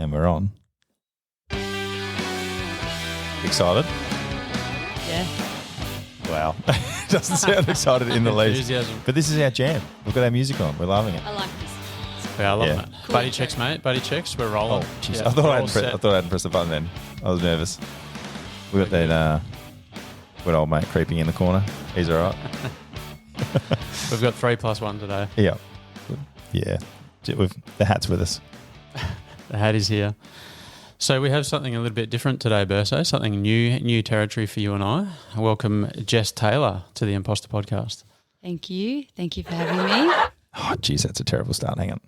And we're on. Excited? Yeah. Wow. Doesn't sound excited in the least. Enthusiasm. But this is our jam. We've got our music on. We're loving it. I like this. Yeah, I love Yeah. it. Buddy checks, mate. Buddy checks. We're rolling. Oh, jeez. Yeah, I thought we're I all hadn't set. pressed the button then. I was nervous. We got that good old mate creeping in the corner. He's all right. We've got 3+1 today. Yeah. Yeah. The hat's with us. The hat is here. So we have something a little bit different today, Burso, something new territory for you and I. Welcome Jess Taylor to the Imposter Podcast. Thank you. Thank you for having me. Oh, geez, that's a terrible start. Hang on.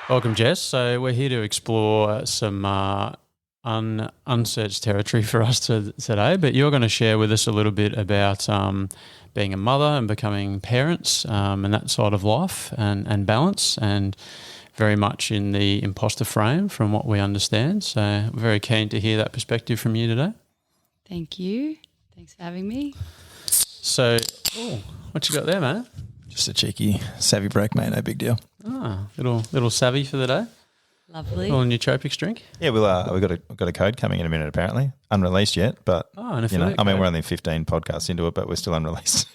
Welcome, Jess. So we're here to explore some unsearched territory for us today, but you're going to share with us a little bit about being a mother and becoming parents and that side of life and balance, and very much in the imposter frame from what we understand. So very keen to hear that perspective from you today. Thank you. Thanks for having me. So, what you got there, mate? Just a cheeky savvy break, mate. No big deal. Little savvy for the day. Lovely. Little nootropics drink. Yeah, we've got a code coming in a minute, apparently. Unreleased yet, but And you know, affiliate I mean, code. we're only 15 podcasts into it, but we're still unreleased.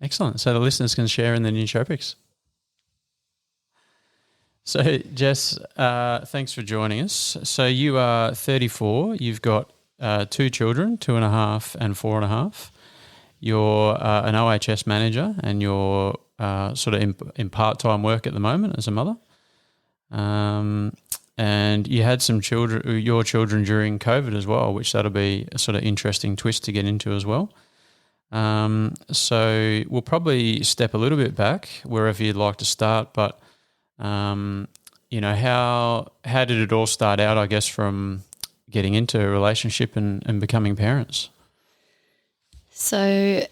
Excellent. So the listeners can share in the nootropics. So, Jess, thanks for joining us. So you are 34. You've got 2 children, 2.5 and 4.5. You're an OHS manager, and you're sort of in part-time work at the moment as a mother. And you had your children during COVID as well, which that'll be a sort of interesting twist to get into as well. So we'll probably step a little bit back wherever you'd like to start, but you know, how did it all start out, I guess, from getting into a relationship and becoming parents? So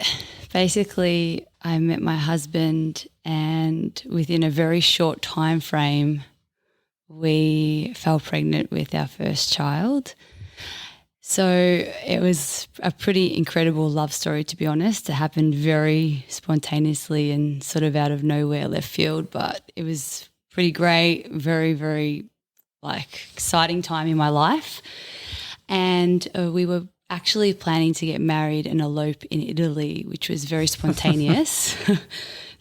basically I met my husband, and within a very short time frame we fell pregnant with our first child. So it was a pretty incredible love story, to be honest. It happened very spontaneously and sort of out of nowhere, left field, but it was pretty great, very, very exciting time in my life. And we were actually planning to get married and elope in Italy, which was very spontaneous.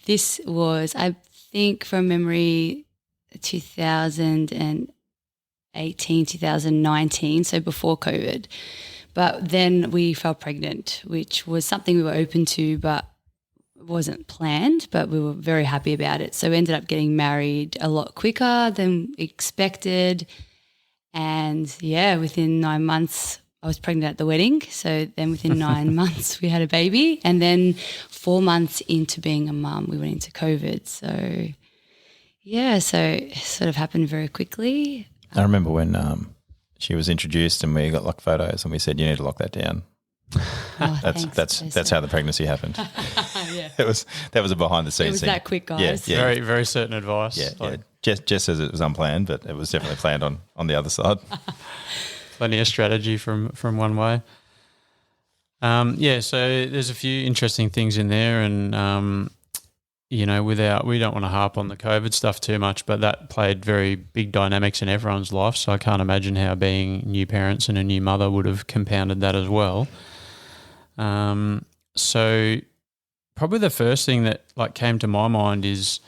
This was, I think from memory, 2018, 2019, so before COVID. But then we fell pregnant, which was something we were open to, but wasn't planned, but we were very happy about it. So we ended up getting married a lot quicker than expected. And yeah, within 9 months, I was pregnant at the wedding. So then within 9 months, we had a baby. And then 4 months into being a mum, we went into COVID. So yeah, so it sort of happened very quickly. I remember when she was introduced and we got photos and we said, you need to lock that down. Oh, That's how the pregnancy happened. Yeah. That was a behind the scenes It was thing. that quick, guys. Yeah. Very, very certain advice. Yeah. Jess says it was unplanned, but it was definitely planned on the other side. Plenty of strategy from one way. So there's a few interesting things in there, and you know, we don't want to harp on the COVID stuff too much, but that played very big dynamics in everyone's life. So I can't imagine how being new parents and a new mother would have compounded that as well. So probably the first thing that came to my mind is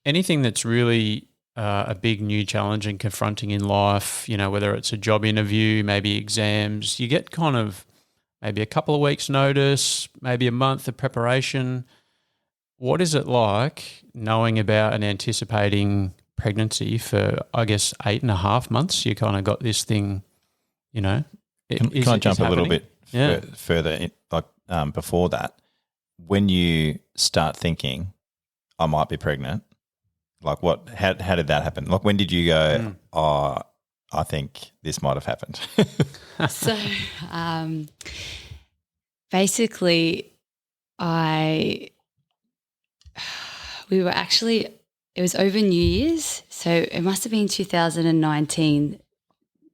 anything that's really a big new challenge and confronting in life, you know, whether it's a job interview, maybe exams, you get kind of maybe a couple of weeks notice, maybe a month of preparation. What is it like knowing about and anticipating pregnancy for, I guess, 8.5 months? You kind of got this thing, you know. Can I jump a little bit Yeah. further, before that? When you start thinking, I might be pregnant, how did that happen? When did you go, I think this might have happened? So basically it was over New Year's, so it must have been 2019,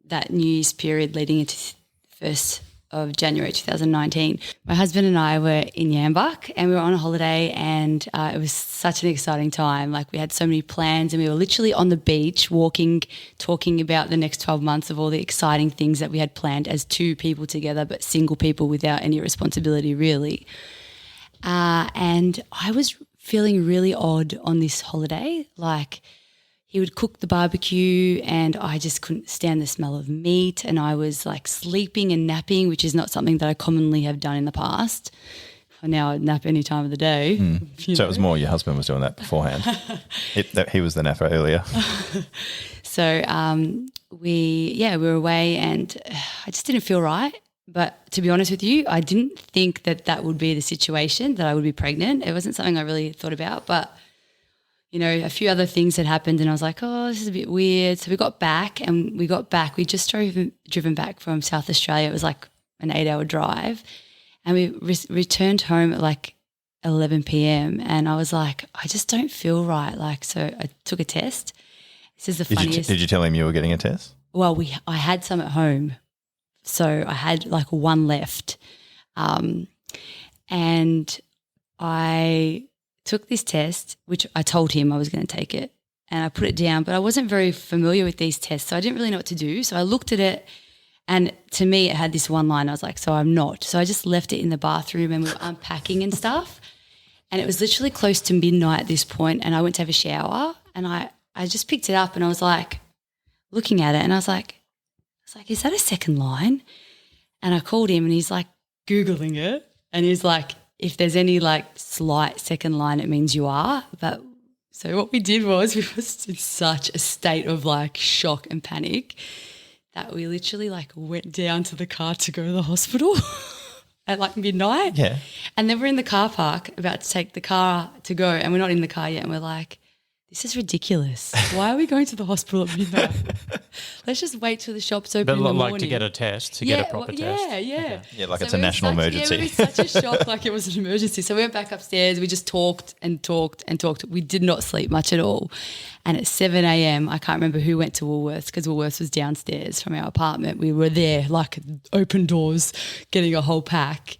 that New Year's period leading into first of January 2019. My husband and I were in Yambuk and we were on a holiday, and it was such an exciting time. Like, we had so many plans, and we were literally on the beach walking, talking about the next 12 months of all the exciting things that we had planned as two people together, but single people without any responsibility really. And I was feeling really odd on this holiday. Like, he would cook the barbecue and I just couldn't stand the smell of meat, and I was like sleeping and napping, which is not something that I commonly have done in the past. Now I nap any time of the day. So it was more your husband was doing that beforehand. He was the napper earlier. So we were away, and I just didn't feel right. But to be honest with you, I didn't think that would be the situation, that I would be pregnant. It wasn't something I really thought about, but a few other things had happened, and I was like, oh, this is a bit weird. So we got back. We just driven back from South Australia. It was like an 8-hour drive, and we returned home at like 11 p.m. And I was like, I just don't feel right. Like, so I took a test. This is the funniest. Did you tell him you were getting a test? Well, I had some at home, so I had like one left, and I took this test, which I told him I was going to take it, and I put it down, but I wasn't very familiar with these tests, so I didn't really know what to do. So I looked at it, and to me it had this one line. I was like, so I'm not. So I just left it in the bathroom, and we were unpacking and stuff, and it was literally close to midnight at this point, and I went to have a shower, and I just picked it up, and I was like looking at it, and I was like, is that a second line? And I called him, and he's like Googling it, and he's like, if there's any like slight second line, it means you are. But so what we did was we were in such a state of like shock and panic that we literally like went down to the car to go to the hospital at like midnight. Yeah. And then we're in the car park about to take the car to go, and we're not in the car yet, and we're like, this is ridiculous. Why are we going to the hospital at midnight? Let's just wait till the shop's open in the morning. Like to get a test, get a proper test. Yeah. Okay. Yeah, like so it's a national emergency. Yeah, we were such a shock, like it was an emergency. So we went back upstairs. We just talked and talked and talked. We did not sleep much at all. And at 7 a.m, I can't remember who went to Woolworths, because Woolworths was downstairs from our apartment. We were there, like open doors, getting a whole pack.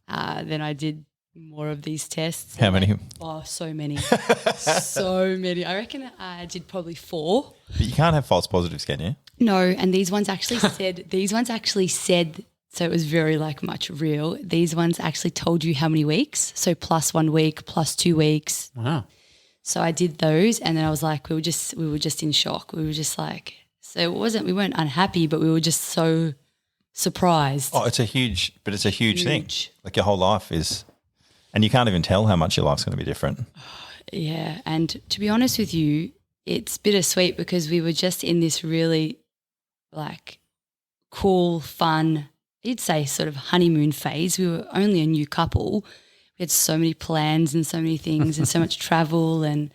Then I did more of these tests. How many? Oh, so many. So many. I reckon I did probably 4. But you can't have false positives, can you? No, and these ones actually said, so it was very like much real. These ones actually told you how many weeks. So plus 1 week, plus 2 weeks. Wow. So I did those, and then I was like, we were just in shock. We were just like, so we weren't unhappy, but we were just so surprised. Oh, it's a huge thing. Like your whole life is. And you can't even tell how much your life's going to be different. Yeah, and to be honest with you, it's bittersweet, because we were just in this really like cool, fun, you'd say sort of honeymoon phase. We were only a new couple. We had so many plans and so many things and so much travel, and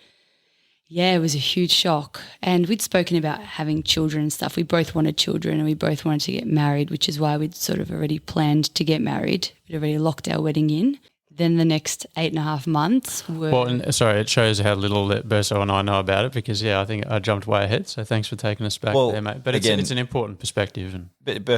yeah, it was a huge shock. And we'd spoken about having children and stuff. We both wanted children, and we both wanted to get married, which is why we'd sort of already planned to get married. We'd already locked our wedding in. Then the next 8.5 months were... Well, sorry, it shows how little that Berso and I know about it, because, I think I jumped way ahead. So thanks for taking us back there, mate. But again, it's an important perspective. But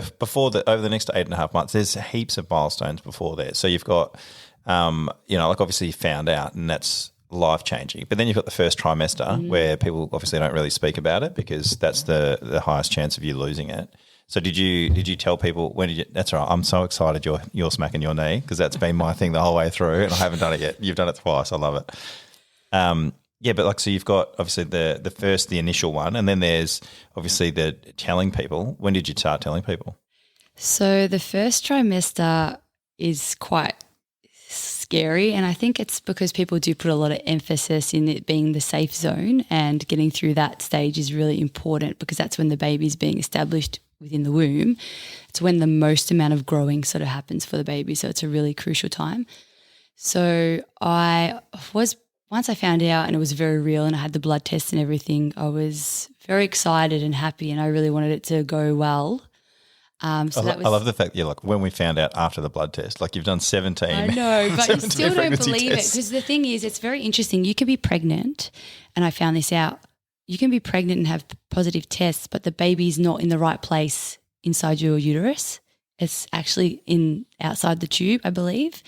over the next 8.5 months, there's heaps of milestones before there. So you've got, like obviously you found out, and that's life-changing. But then you've got the first trimester where people obviously don't really speak about it, because that's the highest chance of you losing it. So did you tell people when did you? That's right. I'm so excited you're smacking your knee, because that's been my thing the whole way through, and I haven't done it yet. You've done it twice. I love it. But like, so you've got obviously the initial one, and then there's obviously the telling people. When did you start telling people? So the first trimester is quite scary, and I think it's because people do put a lot of emphasis in it being the safe zone, and getting through that stage is really important, because that's when the baby's being established within the womb. It's when the most amount of growing sort of happens for the baby, so it's a really crucial time. So once I found out, and it was very real, and I had the blood test and everything, I was very excited and happy, and I really wanted it to go well. I love the fact that you're like, when we found out after the blood test, like you've done 17. I know, but you still don't believe it, because the thing is, it's very interesting. You can be pregnant, and I found this out. You can be pregnant and have positive tests, but the baby's not in the right place inside your uterus, It's actually outside the tube, I believe,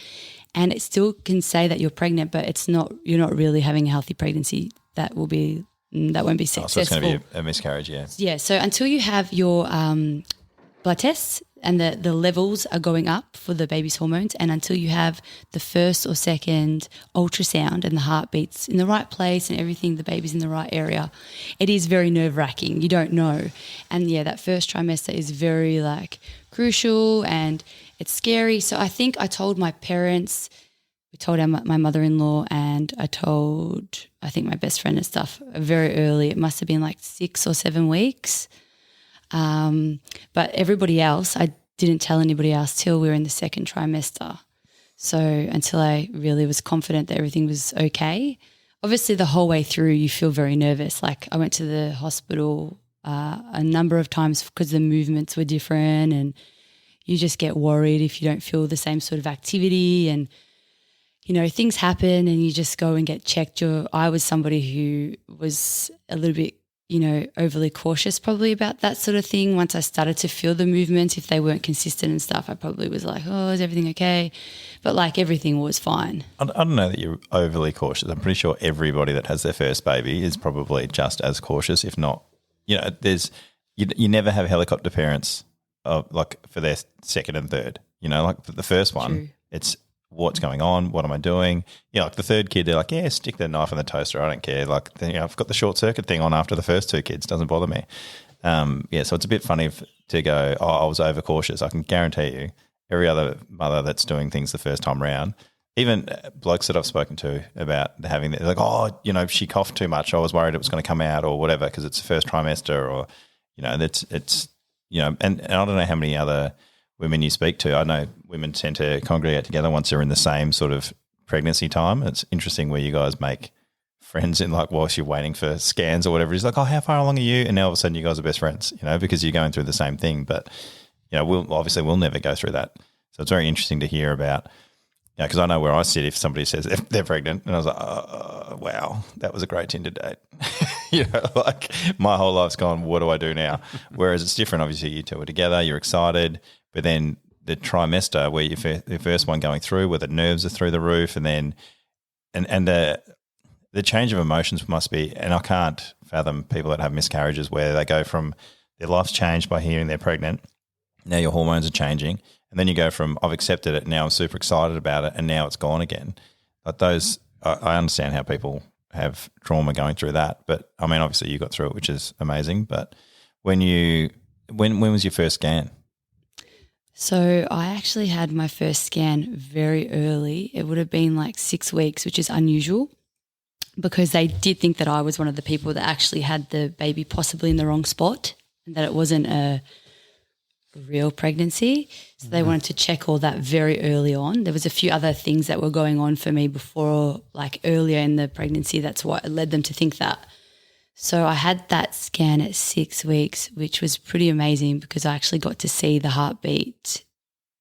and it still can say that you're pregnant, but you're not really having a healthy pregnancy. That won't be successful. So it's going to be a miscarriage, yeah. Yeah. So until you have your blood tests and the levels are going up for the baby's hormones, and until you have the first or second ultrasound and the heartbeats in the right place and everything, the baby's in the right area, it is very nerve-wracking. You don't know. And, yeah, that first trimester is very, crucial and it's scary. So I think I told my parents, we told my mother-in-law, and I told, I think, my best friend and stuff very early. It must have been 6 or 7 weeks. But everybody else, I didn't tell anybody else till we were in the second trimester. So until I really was confident that everything was okay. Obviously the whole way through you feel very nervous. I went to the hospital a number of times because the movements were different, and you just get worried if you don't feel the same sort of activity, and things happen and you just go and get checked. I was somebody who was a little bit overly cautious probably about that sort of thing. Once I started to feel the movements, if they weren't consistent and stuff, I probably was like, oh, is everything okay? But everything was fine. I don't know that you're overly cautious. I'm pretty sure everybody that has their first baby is probably just as cautious, if not, you never have helicopter parents for their second and third, the first one, True. It's what's going on, what am I doing? The third kid, they're like, yeah, stick the knife in the toaster, I don't care. I've got the short circuit thing on after the first 2 kids, doesn't bother me. So it's a bit funny to go, oh, I was overcautious. I can guarantee you every other mother that's doing things the first time round, even blokes that I've spoken to about having that, like, oh, she coughed too much, I was worried it was going to come out or whatever because it's the first trimester, or, it's and I don't know how many other women you speak to. I know women tend to congregate together once they're in the same sort of pregnancy time. It's interesting where you guys make friends in whilst you're waiting for scans or whatever. It's like, oh, how far along are you? And now all of a sudden you guys are best friends, because you're going through the same thing. But, we'll never go through that. So it's very interesting to hear about, because I know where I sit if somebody says they're pregnant and I was like, oh, wow, that was a great Tinder date. My whole life's gone, what do I do now? Whereas it's different. Obviously you two are together, you're excited. But then the trimester where the first one going through, where the nerves are through the roof, and then and the change of emotions must be, and I can't fathom people that have miscarriages where they go from their life's changed by hearing they're pregnant, now your hormones are changing, and then you go from I've accepted it, now I'm super excited about it, and now it's gone again. But I understand how people have trauma going through that. But I mean, obviously you got through it, which is amazing. But when was your first scan? So I actually had my first scan very early. It would have been 6 weeks, which is unusual because they did think that I was one of the people that actually had the baby possibly in the wrong spot and that it wasn't a real pregnancy. So they wanted to check all that very early on. There was a few other things that were going on for me before, earlier in the pregnancy. That's what led them to think that. So I had that scan at 6 weeks, which was pretty amazing because I actually got to see the heartbeat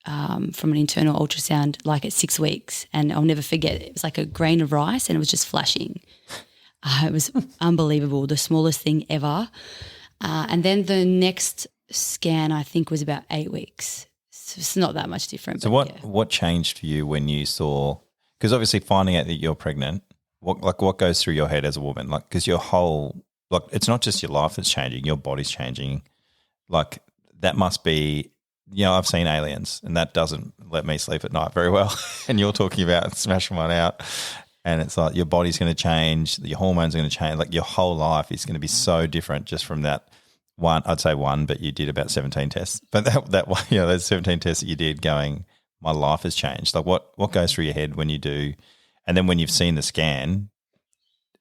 from an internal ultrasound at 6 weeks. And I'll never forget, it was like a grain of rice and it was just flashing. It was unbelievable, the smallest thing ever. And then the next scan I think was about 8 weeks. So it's not that much different. So what changed for you when you saw – because obviously finding out that you're pregnant, what goes through your head as a woman? Because your whole – it's not just your life that's changing, your body's changing. That must be, I've seen Aliens and that doesn't let me sleep at night very well. And you're talking about smashing one out and it's like your body's going to change, your hormones are going to change. Your whole life is going to be so different just from that one. I'd say one, but you did about 17 tests. But that one, those 17 tests that you did going, my life has changed. What goes through your head when you do, and then when you've seen the scan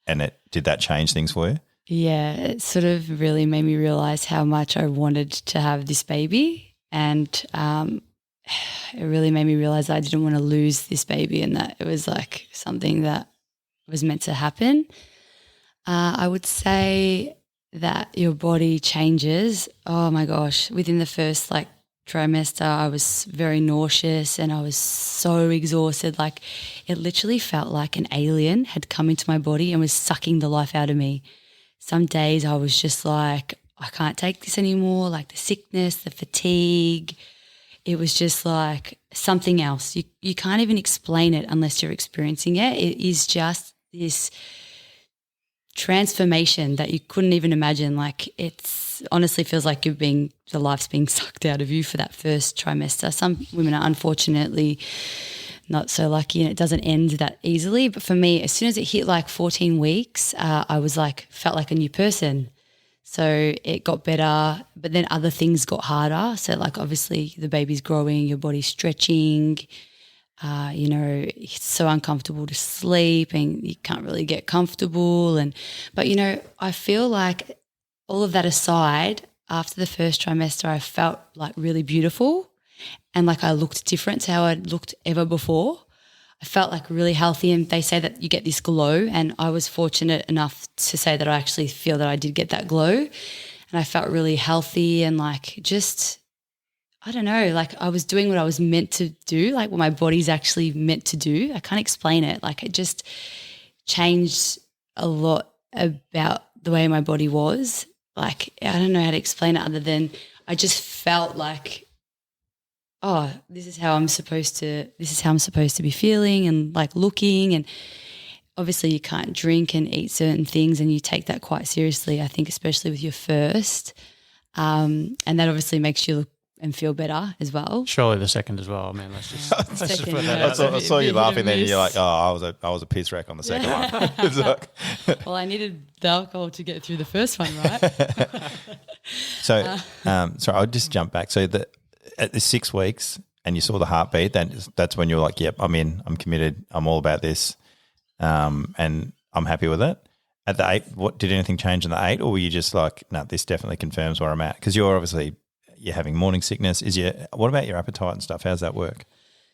and did that change things for you? Yeah, it sort of really made me realise how much I wanted to have this baby, and it really made me realise I didn't want to lose this baby and that it was something that was meant to happen. I would say that your body changes. Oh my gosh, within the first trimester I was very nauseous and I was so exhausted. It literally felt like an alien had come into my body and was sucking the life out of me. Some days I was just I can't take this anymore, the sickness, the fatigue. it was just like something else. You can't even explain it unless you're experiencing it. It is just this transformation that you couldn't even imagine. Like it's honestly feels like the life's being sucked out of you for that first trimester. Some women are unfortunately not so lucky and it doesn't end that easily. But for me, as soon as it hit like 14 weeks, I was like, felt like a new person. So it got better, but then other things got harder. So like obviously the baby's growing, your body's stretching, it's so uncomfortable to sleep and you can't really get comfortable. But I feel like all of that aside, after the first trimester, I felt like really beautiful and like I looked different to how I'd looked ever before. I felt like really healthy, and they say that you get this glow, and I was fortunate enough to say that I actually feel that I did get that glow, and I felt really healthy and like just, I don't know, like I was doing what I was meant to do, like what my body's actually meant to do. I can't explain it. Like it just changed a lot about the way my body was. Like I don't know how to explain it other than I just felt like, oh, this is how I'm supposed to be feeling and like looking. And obviously you can't drink and eat certain things and you take that quite seriously, I think, especially with your first. And that obviously makes you look and feel better as well. Surely the second as well. I mean, let's just Second, put that out. I saw you laughing then and you're like, oh, I was a piss wreck on the second one. It's like, well, I needed the alcohol to get through the first one, right? so I'll just jump back. So at the 6 weeks and you saw the heartbeat, that's when you're like, yep, I'm in, I'm committed, I'm all about this, and I'm happy with it. At the 8, did anything change in the 8, or were you just like, no, this definitely confirms where I'm at? Because you're having morning sickness. What about your appetite and stuff? How's that work?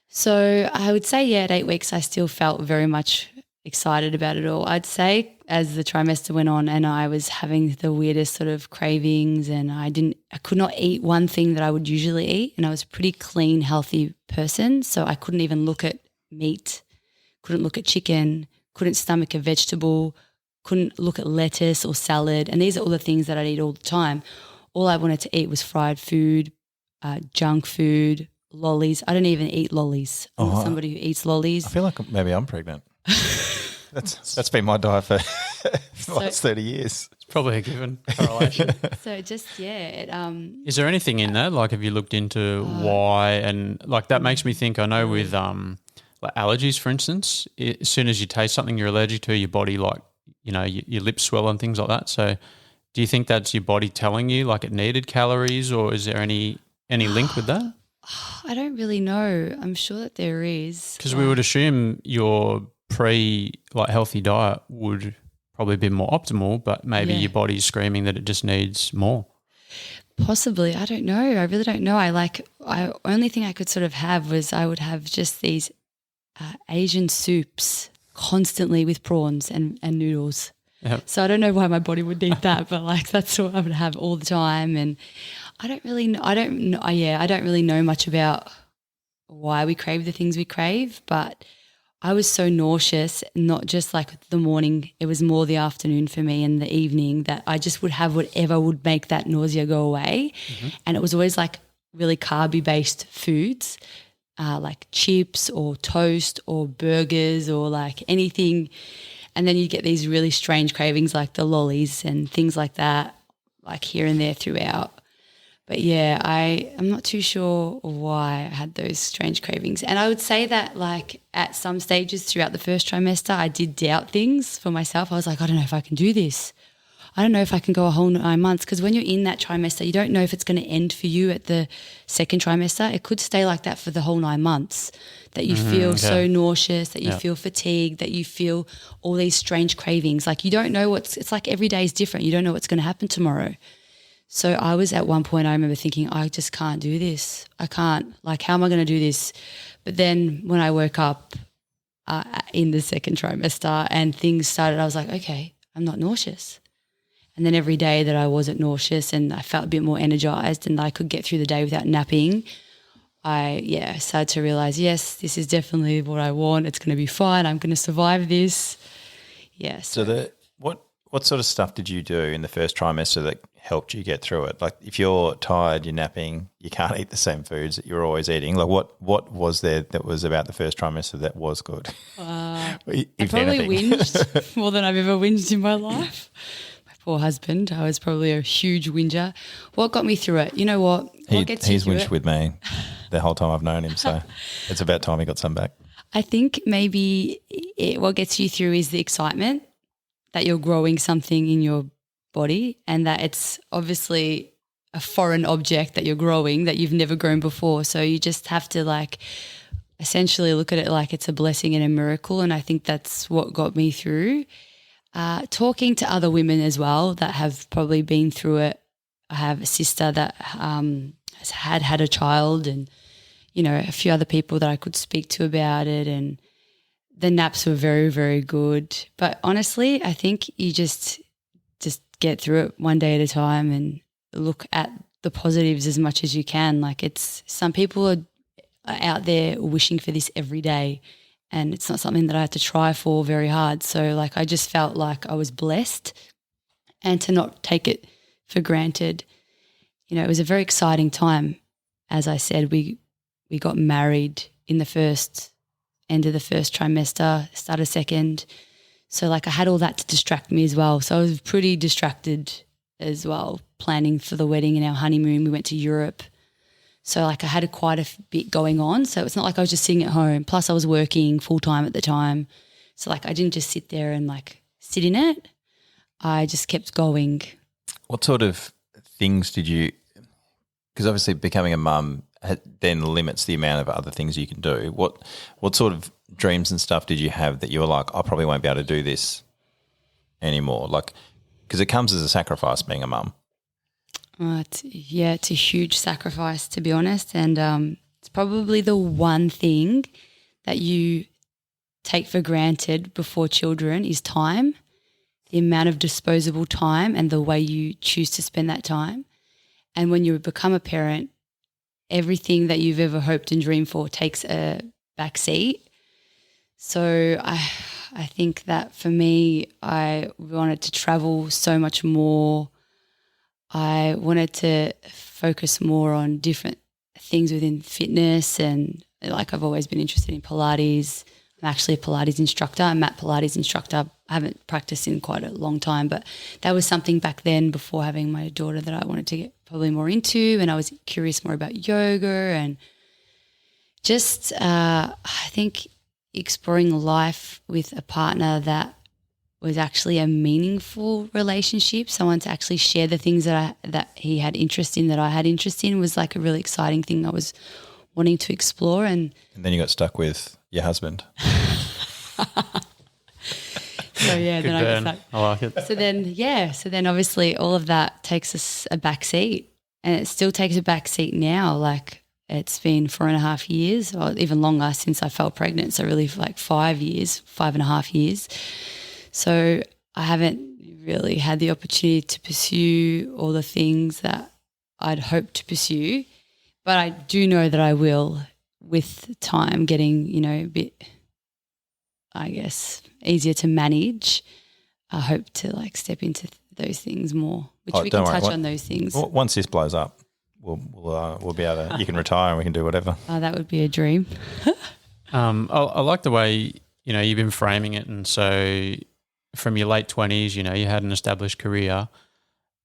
So I would say, at 8 weeks I still felt very much excited about it all. I'd say as the trimester went on and I was having the weirdest sort of cravings and I could not eat one thing that I would usually eat, and I was a pretty clean, healthy person, so I couldn't even look at meat, couldn't look at chicken, couldn't stomach a vegetable, couldn't look at lettuce or salad, and these are all the things that I'd eat all the time. All I wanted to eat was fried food, junk food, lollies. I don't even eat lollies. I'm somebody who eats lollies. I feel like maybe I'm pregnant. That's been my diet for the last 30 years. It's probably a given correlation. So just, is there anything in that? Like, have you looked into why? And like that makes me think, I know with like allergies, for instance, as soon as you taste something you're allergic to, your body your lips swell and things like that. So do you think that's your body telling you like it needed calories, or is there any link with that? I don't really know. I'm sure that there is. Because we would assume your healthy diet would probably be more optimal, but maybe your body's screaming that it just needs more. Possibly. I don't know. I really don't know. Only thing I could sort of have was I would have just these Asian soups constantly with prawns and noodles. Yep. So I don't know why my body would need that, but like that's what I would have all the time. And I don't really know much about why we crave the things we crave, but I was so nauseous, not just like the morning, it was more the afternoon for me and the evening, that I just would have whatever would make that nausea go away. Mm-hmm. And it was always like really carby based foods, like chips or toast or burgers or like anything. And then you get these really strange cravings like the lollies and things like that, like here and there throughout. But yeah, I'm not too sure why I had those strange cravings. And I would say that like at some stages throughout the first trimester, I did doubt things for myself. I was like, I don't know if I can do this. I don't know if I can go a whole 9 months, because when you're in that trimester, you don't know if it's going to end for you at the second trimester. It could stay like that for the whole 9 months, that you feel so nauseous, that you feel fatigued, that you feel all these strange cravings. Like you don't know it's like every day is different. You don't know what's going to happen tomorrow. So I was at one point, I remember thinking, I just can't do this. I can't, like, how am I going to do this? But then when I woke up in the second trimester and things started, I was like, okay, I'm not nauseous. And then every day that I wasn't nauseous and I felt a bit more energized and I could get through the day without napping, I started to realize, yes, this is definitely what I want. It's going to be fine. I'm going to survive this. Yes. So what What sort of stuff did you do in the first trimester that helped you get through it? Like if you're tired, you're napping, you can't eat the same foods that you're always eating. Like what was there that was about the first trimester that was good? I probably whinged more than I've ever whinged in my life. My poor husband, I was probably a huge whinger. What got me through it? You know what? He's whinged with me the whole time I've known him, so it's about time he got some back. I think maybe what gets you through is the excitement that you're growing something in your body and that it's obviously a foreign object that you're growing that you've never grown before. So you just have to like essentially look at it like it's a blessing and a miracle, and I think that's what got me through. Talking to other women as well that have probably been through it. I have a sister that has had a child and, you know, a few other people that I could speak to about it, and the naps were very, very good. But honestly, I think you just get through it one day at a time and look at the positives as much as you can. Like it's some people are out there wishing for this every day, and it's not something that I had to try for very hard. So like I just felt like I was blessed, and to not take it for granted. You know, it was a very exciting time. As I said, we got married in the end of the first trimester, started second. So like I had all that to distract me as well. So I was pretty distracted as well, planning for the wedding and our honeymoon. We went to Europe. So like I had quite a bit going on. So it's not like I was just sitting at home. Plus I was working full time at the time. So like I didn't just sit there and like sit in it. I just kept going. What sort of things did you – because obviously becoming a mum then limits the amount of other things you can do. What sort of dreams and stuff did you have that you were like, I probably won't be able to do this anymore? Like, because it comes as a sacrifice being a mum. It's a huge sacrifice, to be honest, and it's probably the one thing that you take for granted before children is time, the amount of disposable time and the way you choose to spend that time. And when you become a parent, everything that you've ever hoped and dreamed for takes a back seat. So I think that for me, I wanted to travel so much more. I wanted to focus more on different things within fitness, and like I've always been interested in Pilates. I'm actually a Pilates instructor. I'm a Pilates instructor. I haven't practiced in quite a long time, but that was something back then before having my daughter that I wanted to get probably more into, and I was curious more about yoga and just I think exploring life with a partner that was actually a meaningful relationship, someone to actually share the things that he had interest in, that I had interest in, was like a really exciting thing I was wanting to explore. And then you got stuck with your husband. So yeah, Good then burn. I guess I like it. So then obviously all of that takes us a back seat, and it still takes a back seat now. Like it's been 4.5 years or even longer since I felt pregnant. So really like 5.5 years. So I haven't really had the opportunity to pursue all the things that I'd hoped to pursue, but I do know that I will with time getting, you know, a bit, I guess, easier to manage. I hope to like step into those things more, which we can touch on those things. Once this blows up, we'll be able to, you can retire and we can do whatever. Oh, that would be a dream. I like the way, you know, you've been framing it. And so from your late 20s, you know, you had an established career,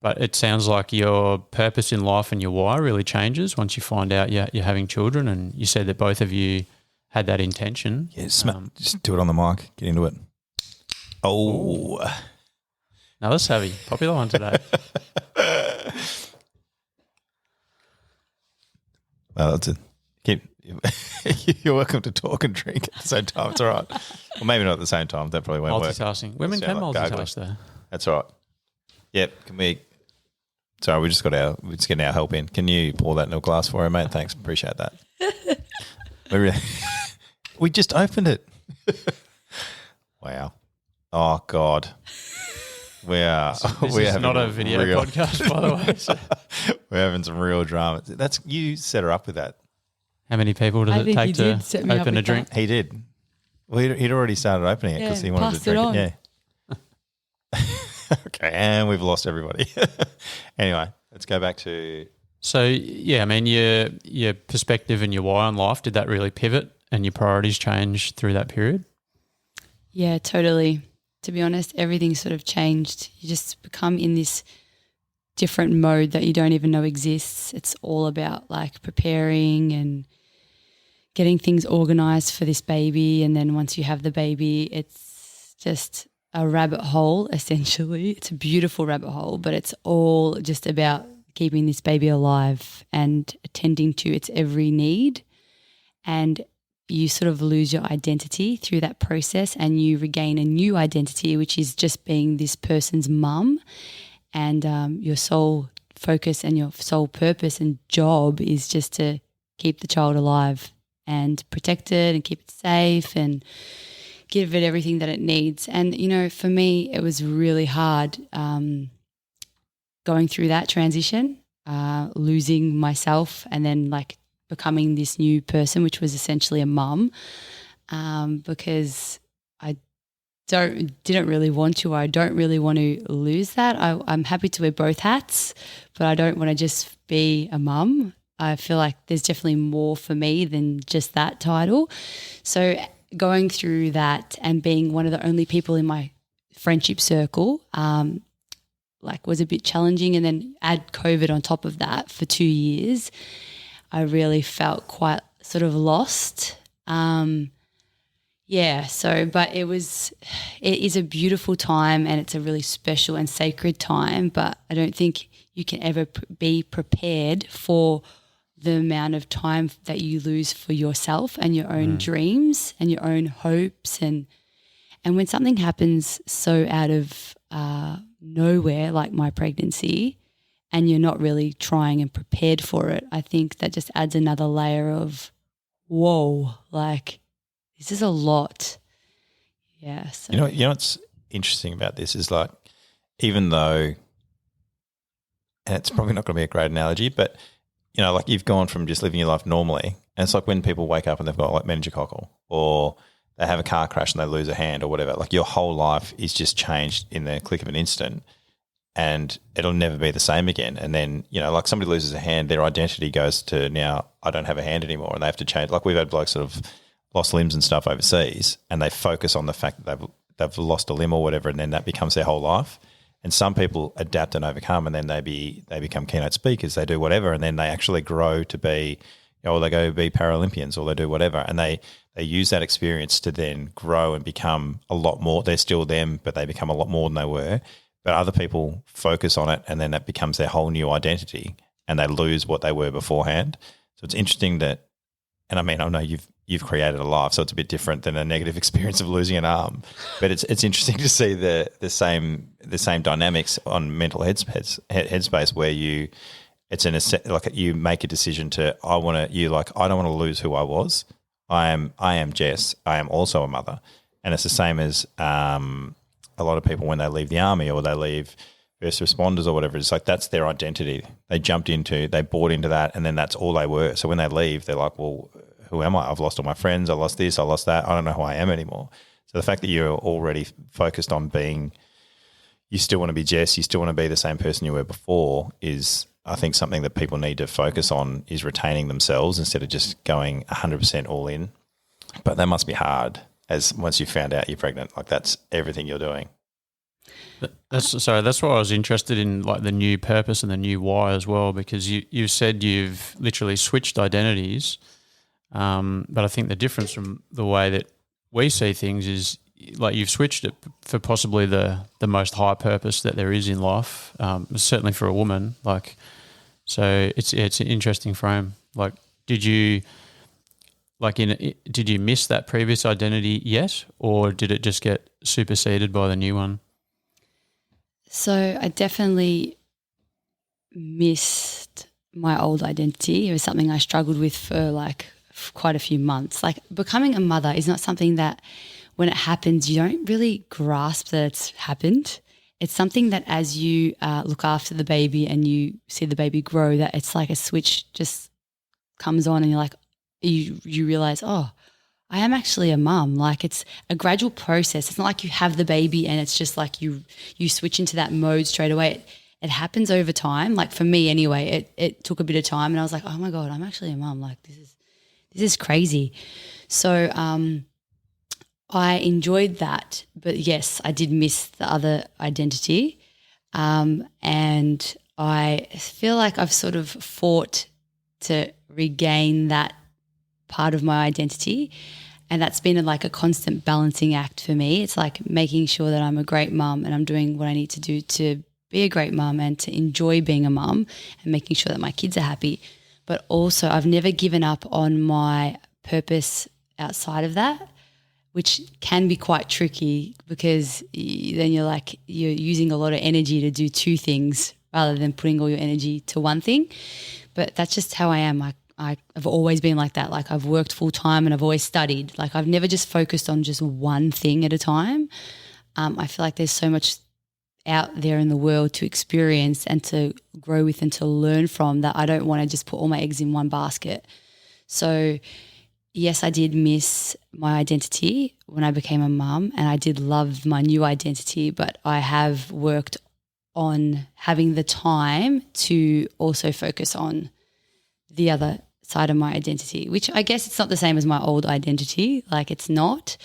but it sounds like your purpose in life and your why really changes once you find out you're having children. And you said that both of you had that intention. Yeah, just do it on the mic. Get into it. Oh. Now that's heavy. Popular one today. Well, that's it. You're welcome to talk and drink at the same time. It's all right. Well, maybe not at the same time. That probably won't work. Multitasking. Women can multitask though. That's all right. Yep. Can we? Sorry, we're just getting our help in. Can you pour that in a glass for her, mate? Thanks. Appreciate that. We just opened it. Wow. Oh God. We're not a video podcast, by the way. So. We're having some real drama. That's you set her up with that. How many people does it take to open a drink? He did. Well, he'd already started opening it because he wanted to drink it. Yeah. Okay, and we've lost everybody. Anyway, let's go back to. So yeah, I mean your perspective and your why on life, did that really pivot and your priorities change through that period? Yeah, totally. To be honest, everything sort of changed. You just become in this different mode that you don't even know exists. It's all about like preparing and getting things organized for this baby. And then once you have the baby, it's just a rabbit hole, essentially. It's a beautiful rabbit hole, but it's all just about keeping this baby alive and attending to its every need. And you sort of lose your identity through that process and you regain a new identity, which is just being this person's mum. And your sole focus and your sole purpose and job is just to keep the child alive and protect it and keep it safe and give it everything that it needs. And, you know, for me, it was really hard going through that transition, losing myself and then like becoming this new person, which was essentially a mum, because I didn't really want to, or I don't really want to lose that. I'm happy to wear both hats, but I don't want to just be a mum. I feel like there's definitely more for me than just that title. So going through that and being one of the only people in my friendship circle like was a bit challenging, and then add COVID on top of that for 2 years, I really felt quite sort of lost. But it is a beautiful time and it's a really special and sacred time, but I don't think you can ever be prepared for the amount of time that you lose for yourself and your own dreams and your own hopes. And when something happens so out of nowhere, like my pregnancy, and you're not really trying and prepared for it, I think that just adds another layer of, whoa, like this is a lot. Yeah. So. You know what's interesting about this is like, even though, and it's probably not going to be a great analogy, but you know, like you've gone from just living your life normally, and it's like when people wake up and they've got like meningococcal, or they have a car crash and they lose a hand or whatever, like your whole life is just changed in the click of an instant and it'll never be the same again. And then, you know, like somebody loses a hand, their identity goes to now I don't have a hand anymore, and they have to change. Like we've had blokes sort of lost limbs and stuff overseas and they focus on the fact that they've lost a limb or whatever, and then that becomes their whole life. And some people adapt and overcome, and then they become keynote speakers, they do whatever, and then they actually grow to be, you know, or they go be Paralympians, or they do whatever, and they use that experience to then grow and become a lot more. They're still them, but they become a lot more than they were. But other people focus on it, and then that becomes their whole new identity, and they lose what they were beforehand. So it's interesting that, and I mean, I know you've created a life, so it's a bit different than a negative experience of losing an arm. But it's interesting to see the same dynamics on mental headspace where you make a decision to I don't want to lose who I was. I am Jess. I am also a mother, and it's the same as a lot of people when they leave the army or they leave first responders or whatever. It's like that's their identity. They bought into that, and then that's all they were. So when they leave, they're like, well, who am I? I've lost all my friends. I lost this. I lost that. I don't know who I am anymore. So the fact that you're already focused on being, you still want to be Jess, you still want to be the same person you were before is, I think, something that people need to focus on is retaining themselves instead of just going 100% all in. But that must be hard as once you found out you're pregnant, like that's everything you're doing. That's why I was interested in like the new purpose and the new why as well, because you said you've literally switched identities. But I think the difference from the way that we see things is like you've switched it for possibly the most high purpose that there is in life, certainly for a woman. Like, so it's an interesting frame. Like, did you miss that previous identity yet, or did it just get superseded by the new one? So I definitely missed my old identity. It was something I struggled with for quite a few months. Like becoming a mother is not something that when it happens, you don't really grasp that it's happened. It's something that as you look after the baby and you see the baby grow, that it's like a switch just comes on and you're like, you realize, oh, I am actually a mum. Like it's a gradual process. It's not like you have the baby and it's just like you switch into that mode straight away. It happens over time. Like for me anyway, it took a bit of time and I was like, oh my God, I'm actually a mum. Like this is crazy. So I enjoyed that. But yes, I did miss the other identity. And I feel like I've sort of fought to regain that part of my identity, and that's been like a constant balancing act for me. It's like making sure that I'm a great mum and I'm doing what I need to do to be a great mum and to enjoy being a mum and making sure that my kids are happy. But also I've never given up on my purpose outside of that, which can be quite tricky because then you're using a lot of energy to do two things rather than putting all your energy to one thing. But that's just how I am. I've always been like that. Like I've worked full time and I've always studied. Like I've never just focused on just one thing at a time. I feel like there's so much out there in the world to experience and to grow with and to learn from that I don't want to just put all my eggs in one basket. So yes, I did miss my identity when I became a mum and I did love my new identity, but I have worked on having the time to also focus on the other side of my identity, which I guess it's not the same as my old identity. Like it's not.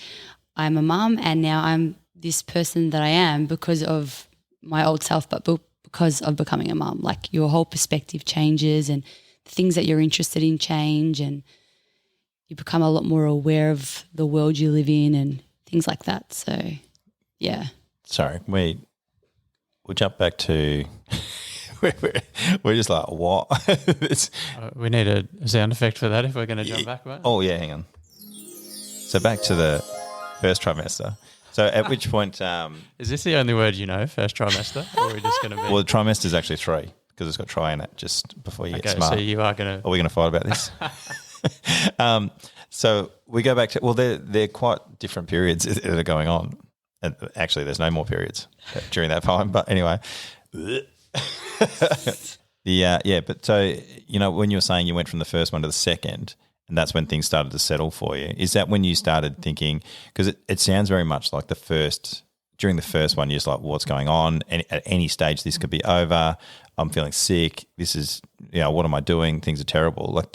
I'm a mum and now I'm this person that I am because of my old self, but because of becoming a mum. Like your whole perspective changes and the things that you're interested in change and you become a lot more aware of the world you live in and things like that. So, yeah. Sorry, we'll jump back to we're just like, what? We need a sound effect for that if we're going to jump back, right? Oh, yeah, hang on. So back to the first trimester. So at which point is this the only word you know, first trimester? Or are we just going to be? Well, the trimester is actually 3 because it's got try in it just before you get smart. So you are going to... Are we going to fight about this? So we go back to, well, they're quite different periods that are going on. And actually, there's no more periods during that time. But anyway, but so, when you were saying you went from the first one to the second, and that's when things started to settle for you, is that when you started thinking, because it sounds very much like during the first one, you're just like, what's going on? And at any stage, this could be over. I'm feeling sick. This is, what am I doing? Things are terrible. Like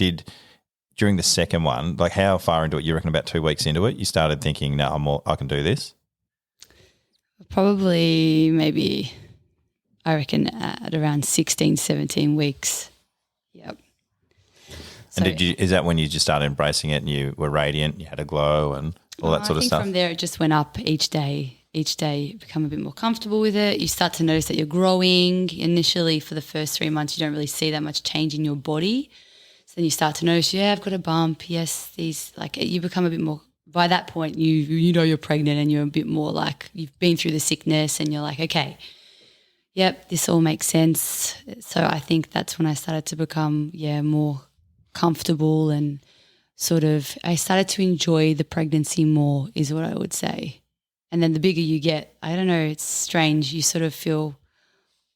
during the second one, like how far into it, you reckon about 2 weeks into it, you started thinking, no, I can do this? Probably maybe, I reckon at around 16, 17 weeks. Yep. So, and is that when you just started embracing it and you were radiant, you had a glow and all that sort of stuff? From there, it just went up each day. Each day you become a bit more comfortable with it. You start to notice that you're growing. Initially, for the first 3 months, you don't really see that much change in your body. So then you start to notice, I've got a bump. Yes, you become a bit more, by that point, you know you're pregnant and you're a bit more like you've been through the sickness and you're like, okay, yep, this all makes sense. So I think that's when I started to become, more comfortable and sort of I started to enjoy the pregnancy more is what I would say. And then the bigger you get, I don't know, it's strange. You sort of feel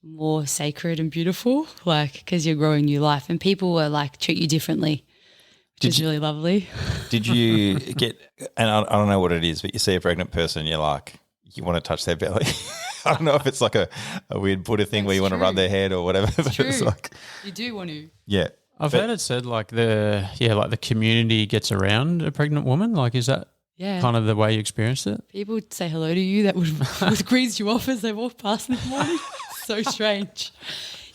more sacred and beautiful, like because you're growing new life and people will like treat you differently, which is really lovely. Did you get, and I don't know what it is, but you see a pregnant person, you're like, you want to touch their belly. I don't know if it's like a weird Buddha thing where you want to rub their head or whatever. But true. It's like, you do want to. Yeah. I've heard it said like the community gets around a pregnant woman. Like is that kind of the way you experienced it? People would say hello to you that would grease you off as they walk past in the morning. So strange.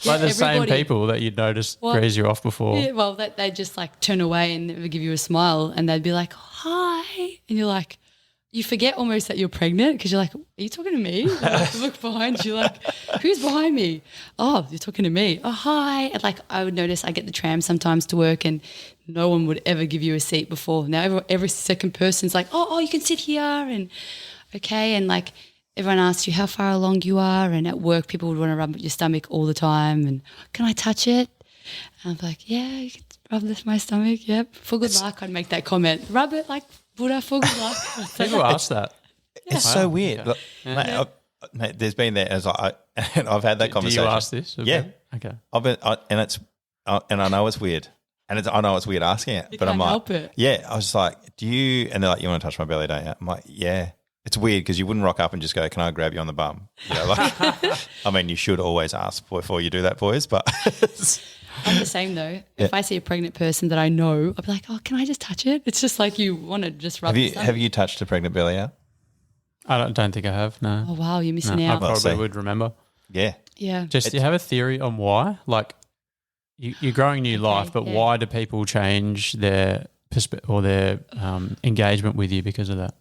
Like the same people that you'd noticed grease you off before. Yeah, well, they just like turn away and never give you a smile and they'd be like, hi. And you're like, you forget almost that you're pregnant because you're like, are you talking to me? Like, look behind you like, who's behind me? Oh, you're talking to me. Oh, hi. And like I would notice I get the tram sometimes to work and no one would ever give you a seat before. Now every second person's like, oh, you can sit here and okay. And like everyone asks you how far along you are and at work people would want to rub your stomach all the time and can I touch it? And I'm like, yeah, you can rub my stomach, yep. For good luck, I'd make that comment. Rub it like Buddha for good luck. People ask that. It's so weird. Okay. Look, mate, there's been that and I've had that conversation. Do you ask this? Yeah. Okay. And I know it's weird, And I know it's weird asking it, but I'm like, help it. yeah, I was just like, do you, and they're like, you want to touch my belly, don't you? I'm like, yeah. It's weird because you wouldn't rock up and just go, can I grab you on the bum? You know, like, I mean, you should always ask before you do that, boys, but. I'm the same though. If I see a pregnant person that I know, I'll be like, oh, can I just touch it? It's just like you want to just rub it. Have you touched a pregnant belly out? I don't think I have, no. Oh, wow, you're missing I out. probably would remember. Yeah. Yeah. Just, do you have a theory on why? Like, you're growing new life, but why do people change their engagement with you because of that?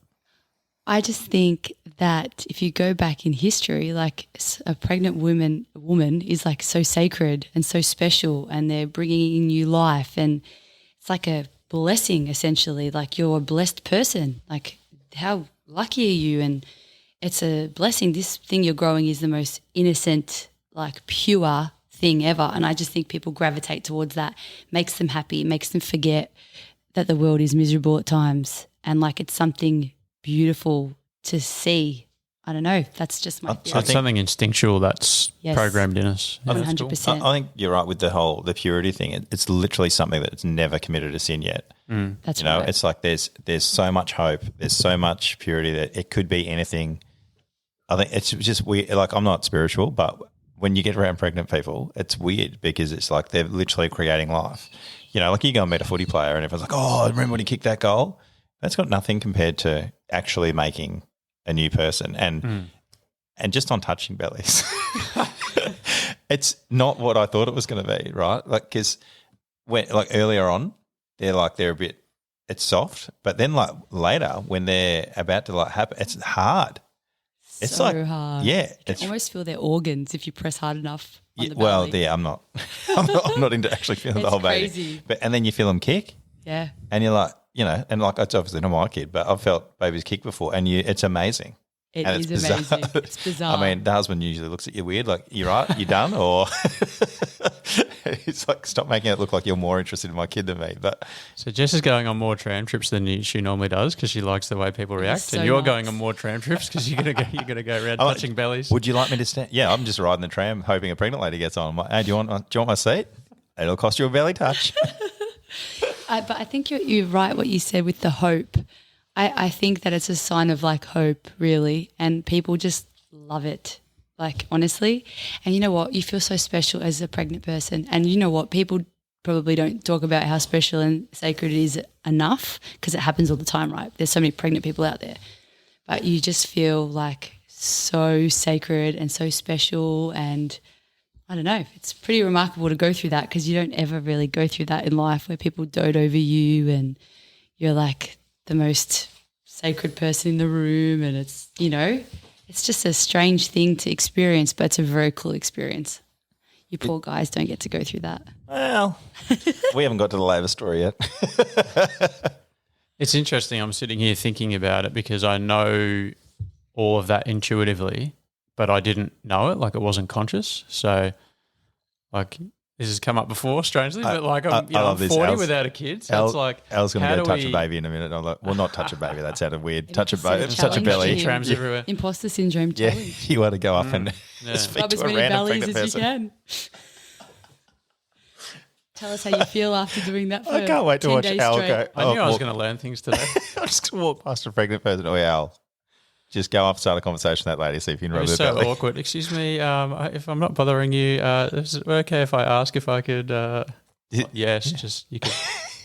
I just think that if you go back in history, like a pregnant woman is like so sacred and so special, and they're bringing in new life, and it's like a blessing essentially. Like you're a blessed person. Like how lucky are you? And it's a blessing. This thing you're growing is the most innocent, like pure thing ever. And I just think people gravitate towards that. Makes them happy, makes them forget that the world is miserable at times, and like it's something beautiful to see. I don't know. That's just my theory. So it's something instinctual that's programmed in us. Yeah, 100%. I think you're right with the purity thing. It's literally something that's never committed a sin yet. That's right. It's like there's so much hope. There's so much purity that it could be anything. I think it's just weird. Like I'm not spiritual, but when you get around pregnant people, it's weird because it's like they're literally creating life. You know, like you go and meet a footy player and everyone's like, oh, remember when he kicked that goal? That's got nothing compared to actually making a new person. And just on touching bellies, it's not what I thought it was going to be, right? Like because when like earlier on, they're a bit, it's soft, but then like later when they're about to like happen, it's hard. It's so like hard. Yeah, you can almost feel their organs if you press hard enough. On the belly. Well, yeah, I'm not into actually feeling the whole baby. But and then you feel them kick. Yeah, and you're like, you know, and like it's obviously not my kid, but I've felt babies kick before, and it's amazing. It's amazing. It's bizarre. I mean, the husband usually looks at you weird, like you're right, you done, or he's like, stop making it look like you're more interested in my kid than me. But so Jess is going on more tram trips than she normally does because she likes the way people react, so and you're nice. Going on more tram trips because you're gonna go around touching bellies. Would you like me to stand? Yeah, I'm just riding the tram, hoping a pregnant lady gets on. I'm like, hey, do you want my seat? It'll cost you a belly touch. But I think you're right what you said with the hope. I think that it's a sign of like hope really, and people just love it, like honestly. And you know what? You feel so special as a pregnant person, and you know what? People probably don't talk about how special and sacred it is enough because it happens all the time, right? There's so many pregnant people out there. But you just feel like so sacred and so special, and I don't know, it's pretty remarkable to go through that because you don't ever really go through that in life where people dote over you and you're like the most sacred person in the room, and it's, you know, it's just a strange thing to experience, but it's a very cool experience. You poor guys don't get to go through that. Well, we haven't got to the labour story yet. It's interesting. I'm sitting here thinking about it because I know all of that intuitively, but I didn't know it, like it wasn't conscious. So like this has come up before, strangely, but like I'm 40 without a kid. So it's like El's going to go touch a baby in a minute. I'm like, well, not touch a baby. That sounded weird. Touch a baby. Touch a belly. Trams everywhere. Imposter syndrome challenge. Yeah, you want to go up and speak Rub to as a many random bellies pregnant as person. you can. Tell us how you feel after doing that for I can't wait to 10 watch days Al straight. go. I knew I was going to learn things today. I'm just going to walk past a pregnant person. Oh, Al. Just go up, start a conversation with that lady, see if you can It rub was her so belly. awkward. Excuse me, if I'm not bothering you, is it okay if I ask if I could? Yes, just you could.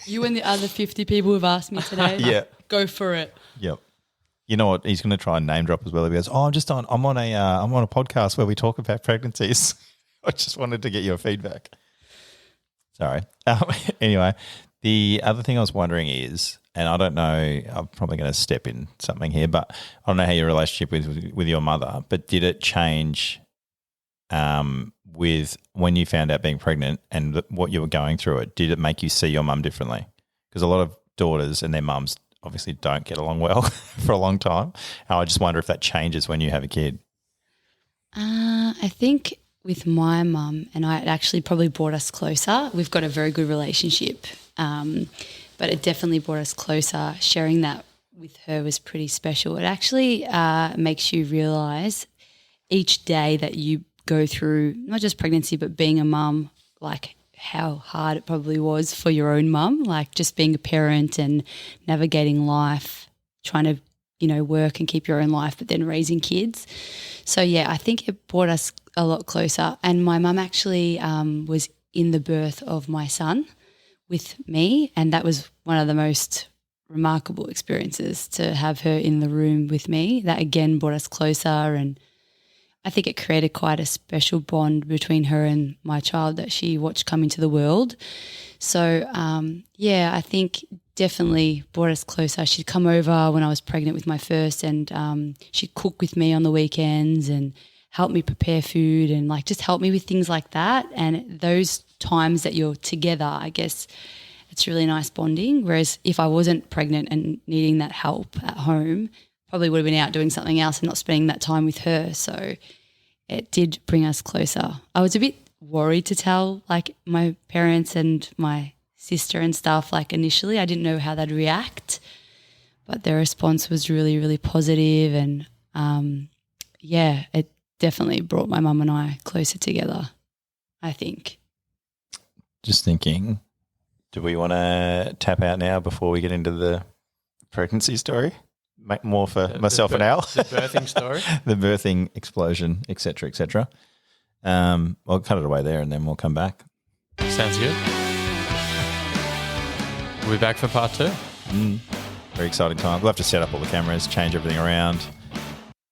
You and the other 50 people who've asked me today, Yeah. go for it. Yep. You know what? He's going to try and name drop as well. He goes, "Oh, I'm on a podcast where we talk about pregnancies. I just wanted to get your feedback." Sorry. Anyway, the other thing I was wondering is, and I don't know, I'm probably going to step in something here, but I don't know how your relationship with your mother, but did it change with when you found out being pregnant and what you were going through it? Did it make you see your mum differently? Because a lot of daughters and their mums obviously don't get along well for a long time. And I just wonder if that changes when you have a kid. I think with my mum and I, it actually probably brought us closer. We've got a very good relationship, but it definitely brought us closer. Sharing that with her was pretty special. It actually makes you realise each day that you go through, not just pregnancy, but being a mum, like how hard it probably was for your own mum, like just being a parent and navigating life, trying to, work and keep your own life, but then raising kids. So, yeah, I think it brought us a lot closer. And my mum actually was in the birth of my son with me, and that was one of the most remarkable experiences to have her in the room with me. That, again, brought us closer, and I think it created quite a special bond between her and my child that she watched come into the world. So, I think definitely brought us closer. She'd come over when I was pregnant with my first, and she'd cook with me on the weekends and help me prepare food and like just help me with things like that. And those times that you're together, I guess it's really nice bonding. Whereas if I wasn't pregnant and needing that help at home, probably would have been out doing something else and not spending that time with her. So it did bring us closer. I was a bit worried to tell like my parents and my sister and stuff. Like initially I didn't know how they'd react, but their response was really, really positive. And it definitely brought my mum and I closer together, I think. Just thinking, do we want to tap out now before we get into the pregnancy story? Make more for myself and Al. The birthing story. The birthing explosion, et cetera, et cetera. I'll cut it away there and then we'll come back. Sounds good. We'll be back for part 2. Very exciting time. We'll have to set up all the cameras, change everything around.